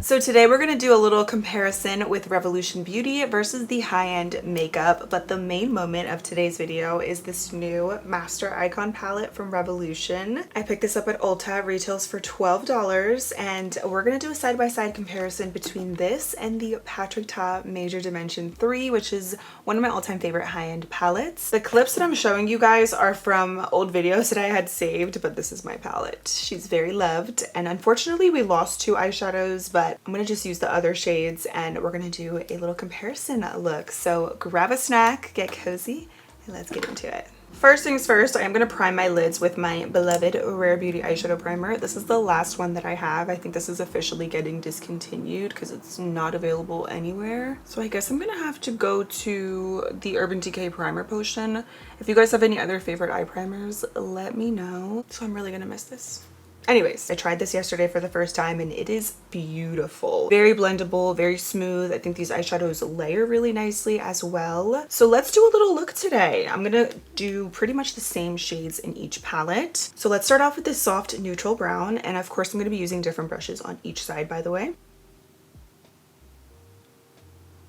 So today we're going to do a little comparison with Revolution Beauty versus the high-end makeup, but the main moment of today's video is this new Master Icon palette from Revolution. I picked this up at Ulta, it retails for $12, and we're going to do a side-by-side comparison between this and the Patrick Ta Major Dimension 3, which is one of my all-time favorite high-end palettes. The clips that I'm showing you guys are from old videos that I had saved, but this is my palette. She's very loved, and unfortunately we lost two eyeshadows, but I'm gonna just use the other shades and we're gonna do a little comparison look. So grab a snack, get cozy, and let's get into it. First things first, I am going to prime my lids with my beloved Rare Beauty eyeshadow primer. This is the last one that I have. I think this is officially getting discontinued because it's not available anywhere. So I guess I'm going to have to go to the Urban Decay primer potion. If you guys have any other favorite eye primers, let me know. So I'm really going to miss this. Anyways, I tried this yesterday for the first time and it is beautiful. Very blendable, very smooth. I think these eyeshadows layer really nicely as well. So let's do a little look today. I'm gonna do pretty much the same shades in each palette. So let's start off with this soft neutral brown, and of course I'm gonna be using different brushes on each side, by the way.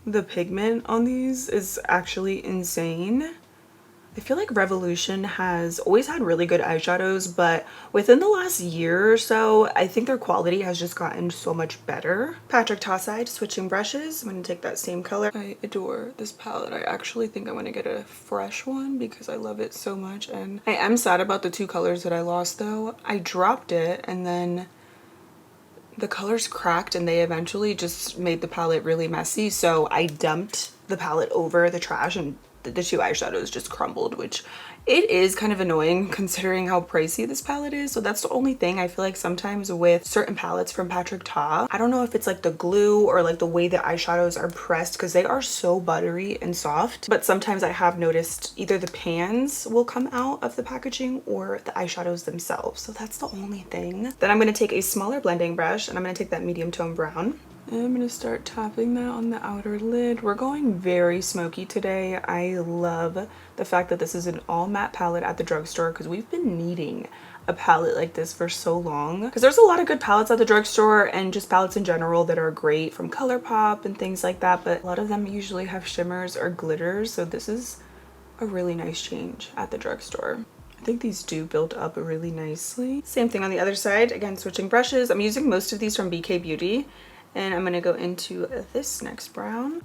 The pigment on these is actually insane. I feel like Revolution has always had really good eyeshadows, but within the last year or so, I think their quality has just gotten so much better. Patrick Ta side, switching brushes. I'm going to take that same color. I adore this palette. I actually think I'm going to get a fresh one because I love it so much. And I am sad about the two colors that I lost though. I dropped it and then the colors cracked and they eventually just made the palette really messy. So I dumped the palette over the trash and the two eyeshadows just crumbled, which it is kind of annoying considering how pricey this palette is. So that's the only thing I feel like sometimes with certain palettes from Patrick Ta. I don't know if it's like the glue or like the way the eyeshadows are pressed because they are so buttery and soft, but sometimes I have noticed either the pans will come out of the packaging or the eyeshadows themselves. So that's the only thing. Then I'm going to take a smaller blending brush and I'm going to take that medium tone brown. And I'm going to start tapping that on the outer lid. We're going very smoky today. I love the fact that this is an all matte palette at the drugstore because we've been needing a palette like this for so long. Because there's a lot of good palettes at the drugstore and just palettes in general that are great from ColourPop and things like that, but a lot of them usually have shimmers or glitters, so this is a really nice change at the drugstore. I think these do build up really nicely. Same thing on the other side. Again, switching brushes. I'm using most of these from BK Beauty. And I'm going to go into this next brown.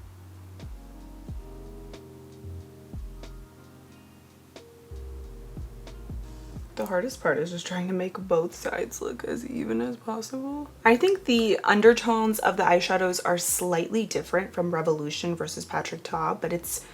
The hardest part is just trying to make both sides look as even as possible. I think the undertones of the eyeshadows are slightly different from Revolution versus Patrick Ta, but it's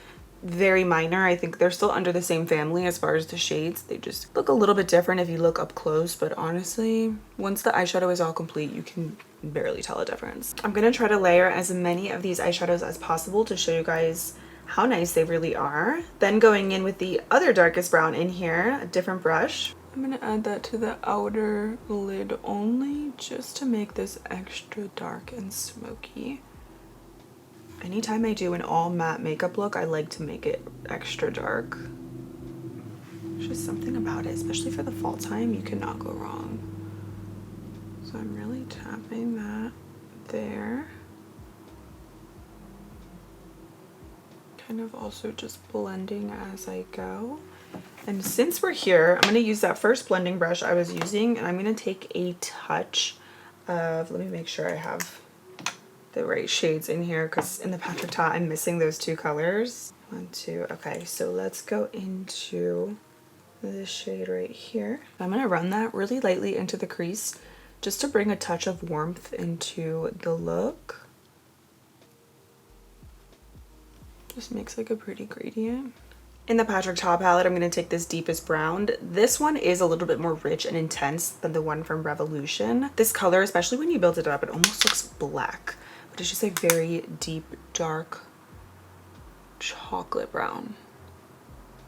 very minor. I think they're still under the same family as far as the shades. They just look a little bit different if you look up close, but honestly, once the eyeshadow is all complete, you can barely tell a difference. I'm going to try to layer as many of these eyeshadows as possible to show you guys how nice they really are. Then going in with the other darkest brown in here, a different brush. I'm going to add that to the outer lid only just to make this extra dark and smoky. Anytime I do an all matte makeup look, I like to make it extra dark. There's just something about it, especially for the fall time, you cannot go wrong. So I'm really tapping that there. Kind of also just blending as I go. And since we're here, I'm going to use that first blending brush I was using, and I'm going to take a touch of, let me make sure I have the right shades in here because in the Patrick Ta I'm missing those two colors. 1, 2, okay, so let's go into this shade right here. I'm going to run that really lightly into the crease just to bring a touch of warmth into the look. Just makes like a pretty gradient. In the Patrick Ta palette, I'm going to take this deepest brown. This one is a little bit more rich and intense than the one from Revolution. This color, especially when you build it up, it almost looks black. But it's just a very deep, dark chocolate brown.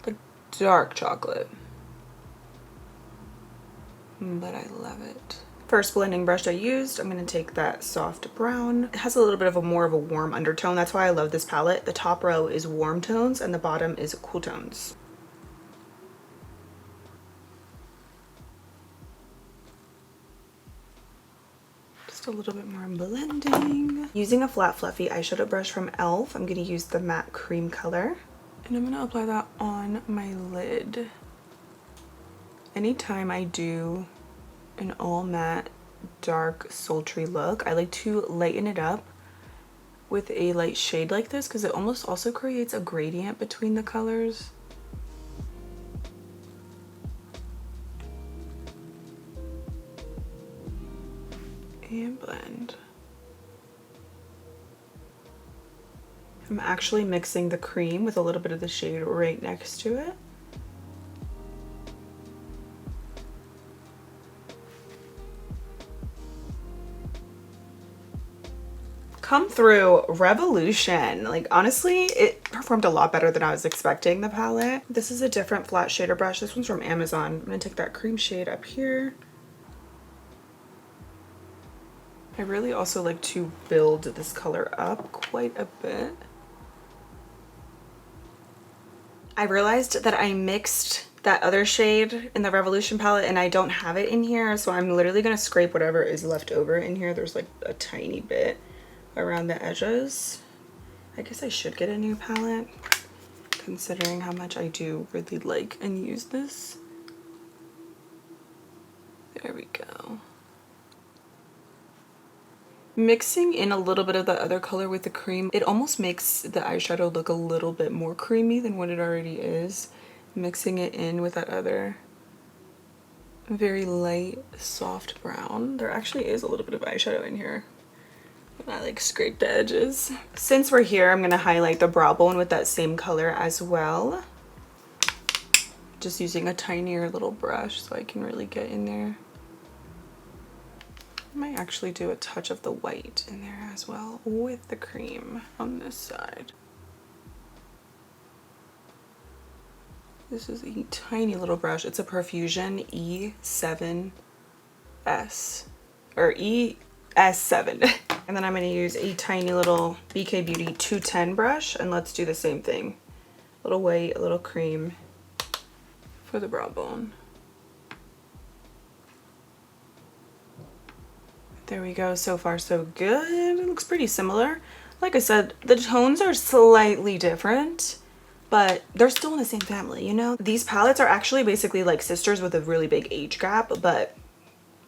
Like dark chocolate. But I love it. First blending brush I used, I'm going to take that soft brown. It has a little bit of a more of a warm undertone. That's why I love this palette. The top row is warm tones and the bottom is cool tones. a little bit more blending. Using a flat fluffy eyeshadow brush from e.l.f. I'm going to use the matte cream color. And I'm going to apply that on my lid. Anytime I do an all matte, dark, sultry look, I like to lighten it up with a light shade like this because it almost also creates a gradient between the colors. And blend. I'm actually mixing the cream with a little bit of the shade right next to it. Come through Revolution. Like, honestly, it performed a lot better than I was expecting, the palette. This is a different flat shader brush. This one's from Amazon. I'm gonna take that cream shade up here. I really also like to build this color up quite a bit. I realized that I mixed that other shade in the Revolution palette and I don't have it in here, so I'm literally gonna scrape whatever is left over in here. There's like a tiny bit around the edges. I guess I should get a new palette considering how much I do really like and use this. There we go. Mixing in a little bit of the other color with the cream, it almost makes the eyeshadow look a little bit more creamy than what it already is. Mixing it in with that other very light, soft brown. There actually is a little bit of eyeshadow in here. I like scrape the edges. Since we're here, I'm gonna highlight the brow bone with that same color as well. Just using a tinier little brush so I can really get in there. I might actually do a touch of the white in there as well with the cream on this side. This is a tiny little brush. It's a Profusion E7S or ES7. And then I'm going to use a tiny little BK Beauty 210 brush and let's do the same thing. A little white, a little cream for the brow bone. There we go. So far so good. It looks pretty similar. Like I said, the tones are slightly different, but they're still in the same family, you know? These palettes are actually basically like sisters with a really big age gap, but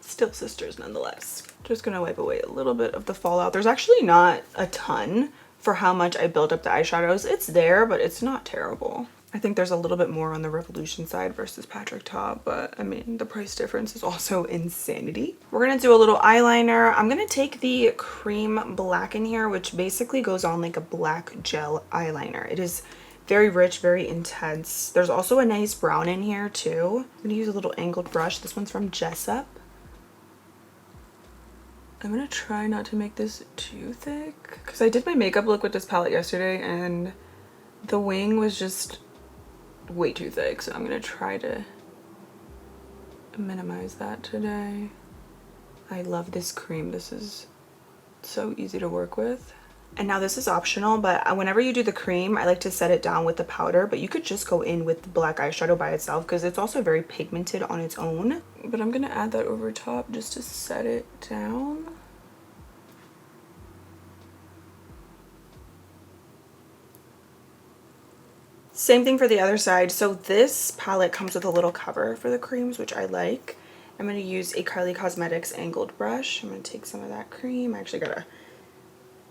still sisters nonetheless. Just gonna wipe away a little bit of the fallout. There's actually not a ton for how much I built up the eyeshadows. It's there, but it's not terrible. I think there's a little bit more on the Revolution side versus Patrick Ta, but I mean, the price difference is also insanity. We're gonna do a little eyeliner. I'm gonna take the cream black in here, which basically goes on like a black gel eyeliner. It is very rich, very intense. There's also a nice brown in here too. I'm gonna use a little angled brush. This one's from Jessup. I'm gonna try not to make this too thick because I did my makeup look with this palette yesterday and the wing was just way too thick, so I'm gonna try to minimize that today. I love this cream. This is so easy to work with. And now this is optional, but whenever you do the cream, I like to set it down with the powder, but you could just go in with the black eyeshadow by itself because it's also very pigmented on its own. But I'm gonna add that over top just to set it down. Same thing for the other side. So this palette comes with a little cover for the creams, which I like. I'm going to use a Kylie Cosmetics angled brush. I'm going to take some of that cream. I actually got to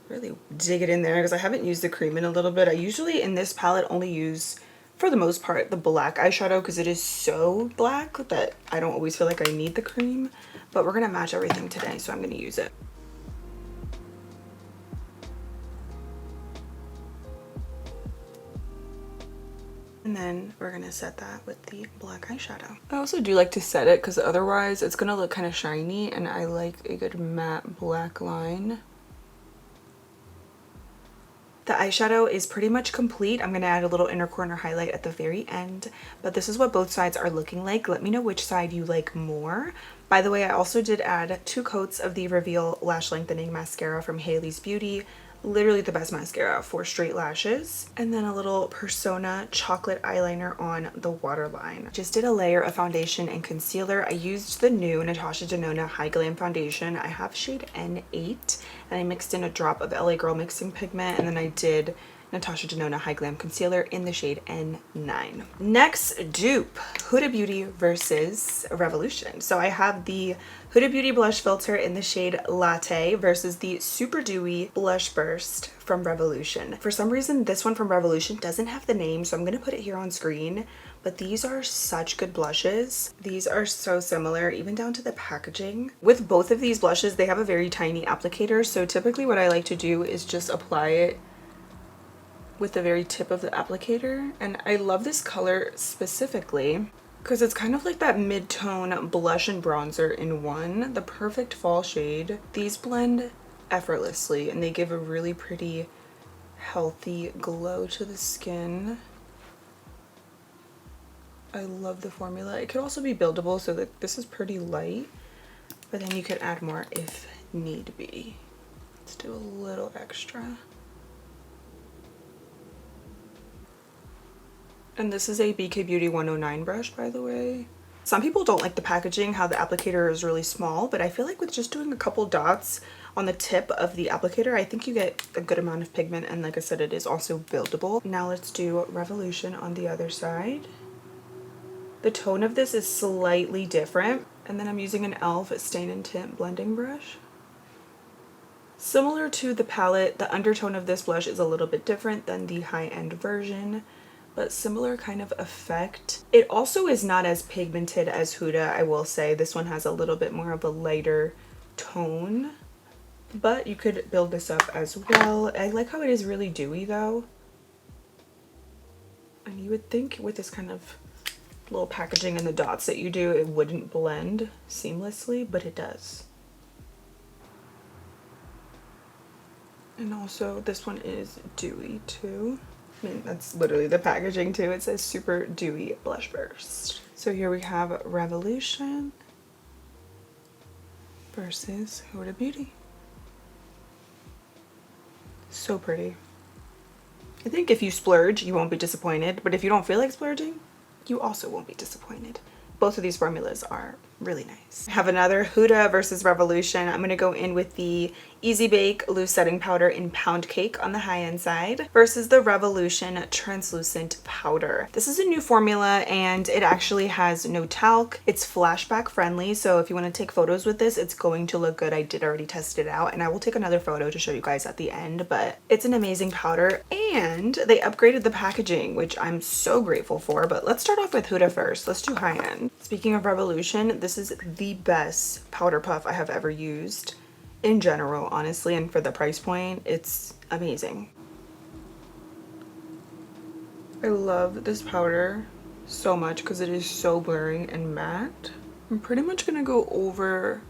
really dig it in there because I haven't used the cream in a little bit. I usually in this palette only use, for the most part, the black eyeshadow because it is so black that I don't always feel like I need the cream. But we're going to match everything today, so I'm going to use it. And then we're gonna set that with the black eyeshadow. I also do like to set it because otherwise it's gonna look kind of shiny, and I like a good matte black line. The eyeshadow is pretty much complete. I'm gonna add a little inner corner highlight at the very end, but this is what both sides are looking like. Let me know which side you like more. By the way, I also did add 2 coats of the Reveal Lash Lengthening Mascara from Hailey's Beauty. Literally the best mascara for straight lashes. And then a little Persona chocolate eyeliner on the waterline. Just did a layer of foundation and concealer. I used the new Natasha Denona High Glam foundation. I have shade N8, and I mixed in a drop of LA Girl mixing pigment, and then I did Natasha Denona High Glam Concealer in the shade N9. Next dupe, Huda Beauty versus Revolution. So I have the Huda Beauty blush filter in the shade Latte versus the Super Dewy Blush Burst from Revolution. For some reason, this one from Revolution doesn't have the name, so I'm gonna put it here on screen. But these are such good blushes. These are so similar, even down to the packaging. With both of these blushes, they have a very tiny applicator. So typically what I like to do is just apply it with the very tip of the applicator. And I love this color specifically because it's kind of like that mid-tone blush and bronzer in one, the perfect fall shade. These blend effortlessly and they give a really pretty, healthy glow to the skin. I love the formula. It could also be buildable, so that this is pretty light, but then you could add more if need be. Let's do a little extra. And this is a BK Beauty 109 brush, by the way. Some people don't like the packaging, how the applicator is really small, but I feel like with just doing a couple dots on the tip of the applicator, I think you get a good amount of pigment, and like I said, it is also buildable. Now let's do Revolution on the other side. The tone of this is slightly different, and then I'm using an e.l.f. Stain and Tint blending brush. Similar to the palette, the undertone of this blush is a little bit different than the high-end version, but similar kind of effect. It also is not as pigmented as Huda, I will say. This one has a little bit more of a lighter tone, but you could build this up as well. I like how it is really dewy though. And you would think with this kind of little packaging and the dots that you do, it wouldn't blend seamlessly, but it does. And also this one is dewy too. I mean, that's literally the packaging too. It says Super Dewy Blush Burst. So here we have Revolution versus Huda Beauty. So pretty. I think if you splurge, you won't be disappointed, but if you don't feel like splurging, you also won't be disappointed. Both of these formulas are really nice. I have another Huda versus Revolution. I'm gonna go in with the Easy Bake Loose Setting Powder in Pound Cake on the high-end side versus the Revolution Translucent Powder. This is a new formula and it actually has no talc. It's flashback friendly, so if you want to take photos with this, it's going to look good. I did already test it out, and I will take another photo to show you guys at the end, but it's an amazing powder, and they upgraded the packaging, which I'm so grateful for. But let's start off with Huda first. Let's do high-end. Speaking of Revolution, this is the best powder puff I have ever used in general, honestly, and for the price point, it's amazing. I love this powder so much because it is so blurry and matte. I'm pretty much gonna go over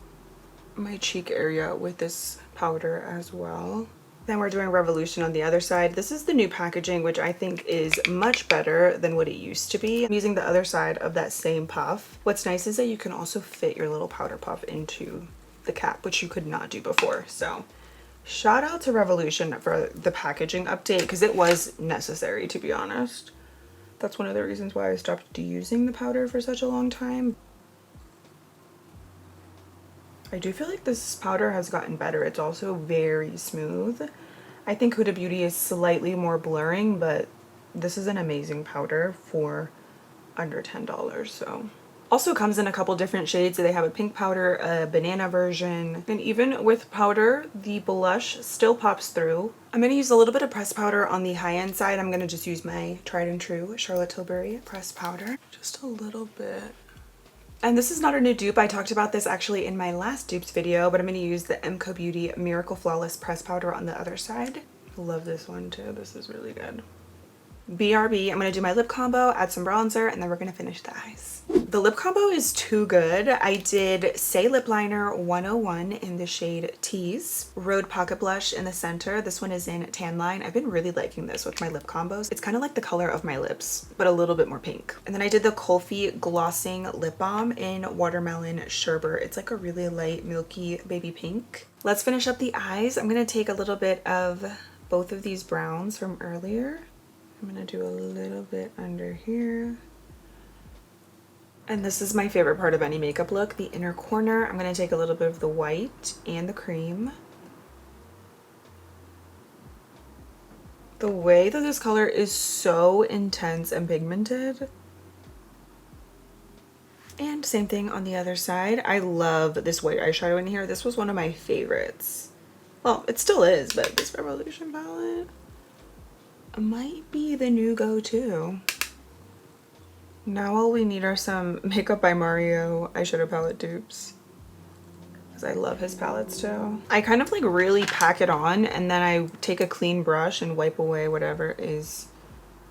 my cheek area with this powder as well. Then we're doing Revolution on the other side. This is the new packaging, which I think is much better than what it used to be. I'm using the other side of that same puff. What's nice is that you can also fit your little powder puff into the cap, which you could not do before. So shout out to Revolution for the packaging update, because it was necessary, to be honest. That's one of the reasons why I stopped using the powder for such a long time. I do feel like this powder has gotten better. It's also very smooth. I think Huda Beauty is slightly more blurring, but this is an amazing powder for under $10. So also comes in a couple different shades. So they have a pink powder, a banana version, and even with powder, the blush still pops through. I'm going to use a little bit of pressed powder on the high-end side. I'm going to just use my tried and true Charlotte Tilbury pressed powder. Just a little bit. And this is not a new dupe. I talked about this actually in my last dupes video, but I'm going to use the MCO Beauty Miracle Flawless pressed powder on the other side. I love this one too. This is really good. BRB. I'm gonna do my lip combo, add some bronzer, and then we're gonna finish the eyes. The lip combo is too good. I did Say Lip Liner 101 in the shade Tease, Road Pocket Blush in the center. This one is in Tan Line. I've been really liking this with my lip combos. It's kind of like the color of my lips, but a little bit more pink. And then I did the Kulfi Glossing Lip Balm in Watermelon Sherbet. It's like a really light, milky baby pink. Let's finish up the eyes. I'm gonna take a little bit of both of these browns from earlier. I'm gonna do a little bit under here. And this is my favorite part of any makeup look, the inner corner. I'm gonna take a little bit of the white and the cream. The way that this color is so intense and pigmented. And same thing on the other side. I love this white eyeshadow in here. This was one of my favorites. Well, it still is, but this Revolution palette might be the new go-to. Now all we need are some Makeup by Mario eyeshadow palette dupes, because I love his palettes too. I kind of like really pack it on, and then I take a clean brush and wipe away whatever is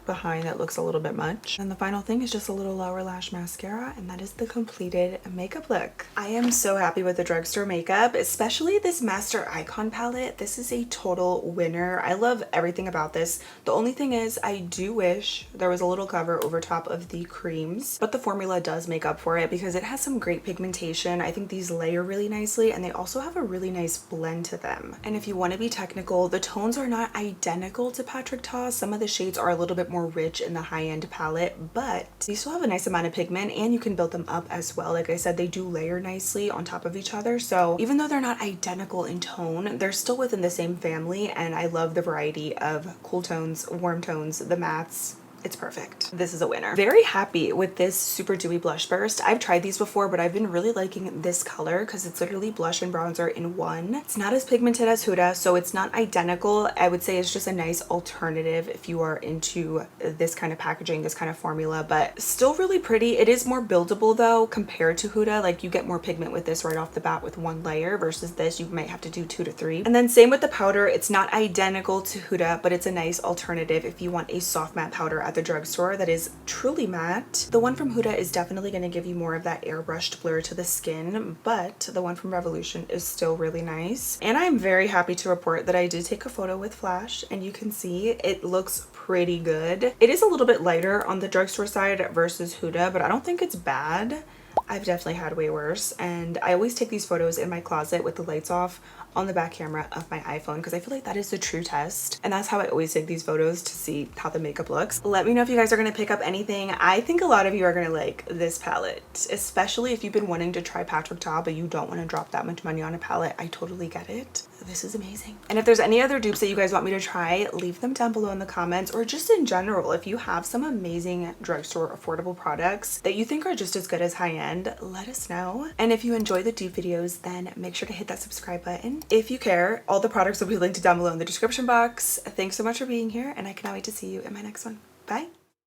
behind that looks a little bit much. And the final thing is just a little lower lash mascara, and that is the completed makeup look. I am so happy with the drugstore makeup, especially this Master Icon palette. This is a total winner. I love everything about this. The only thing is I do wish there was a little cover over top of the creams, but the formula does make up for it because it has some great pigmentation. I think these layer really nicely, and they also have a really nice blend to them. And if you want to be technical, the tones are not identical to Patrick Ta. Some of the shades are a little bit more rich in the high-end palette, but they still have a nice amount of pigment, and you can build them up as well. Like I said, they do layer nicely on top of each other, so even though they're not identical in tone, they're still within the same family, and I love the variety of cool tones, warm tones, the mattes. It's perfect. This is a winner. Very happy with this Super Dewy Blush Burst. I've tried these before, but I've been really liking this color because it's literally blush and bronzer in one. It's not as pigmented as Huda, so it's not identical. I would say it's just a nice alternative if you are into this kind of packaging, this kind of formula, but still really pretty. It is more buildable though compared to Huda. Like you get more pigment with this right off the bat with one layer versus this you might have to do 2 to 3. And then same with the powder. It's not identical to Huda, but it's a nice alternative if you want a soft matte powder at the drugstore that is truly matte. The one from Huda is definitely going to give you more of that airbrushed blur to the skin, but the one from Revolution is still really nice. And I'm very happy to report that I did take a photo with flash, and you can see it looks pretty good. It is a little bit lighter on the drugstore side versus Huda, but I don't think it's bad. I've definitely had way worse, and I always take these photos in my closet with the lights off on the back camera of my iPhone because I feel like that is the true test, and that's how I always take these photos to see how the makeup looks. Let me know if you guys are going to pick up anything. I think a lot of you are going to like this palette, especially if you've been wanting to try Patrick Ta but you don't want to drop that much money on a palette. I totally get it. This is amazing. And if there's any other dupes that you guys want me to try, leave them down below in the comments, or just in general, if you have some amazing drugstore affordable products that you think are just as good as high-end, let us know. And if you enjoy the dupe videos, then make sure to hit that subscribe button. If you care, all the products will be linked down below in the description box. Thanks so much for being here, and I cannot wait to see you in my next one. Bye.